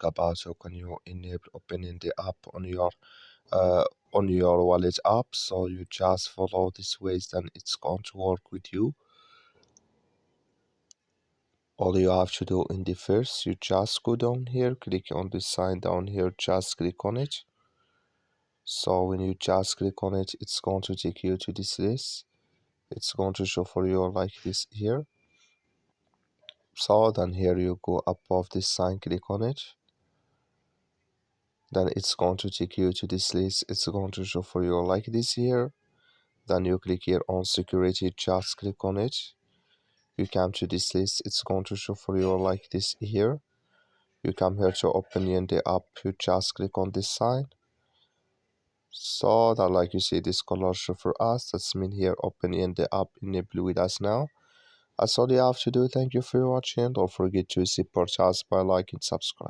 about how can you enable opening the app on your wallet app. So you just follow this ways, then it's going to work with you. All you have to do in the first, you just go down here, click on this sign down here, just click on it. So when you just click on it, it's going to take you to this list. It's going to show for you like this here. So then here you go above this sign, click on it. Then it's going to take you to this list. It's going to show for you like this here. Then you click here on security, just click on it. You come to this list, it's going to show for you like this here. You come here to open the app, you just click on this sign. So that like you see this color show for us, that's mean here opening the app enable with us now. That's all you have to do. Thank you for watching. Don't forget to support us by liking and subscribe.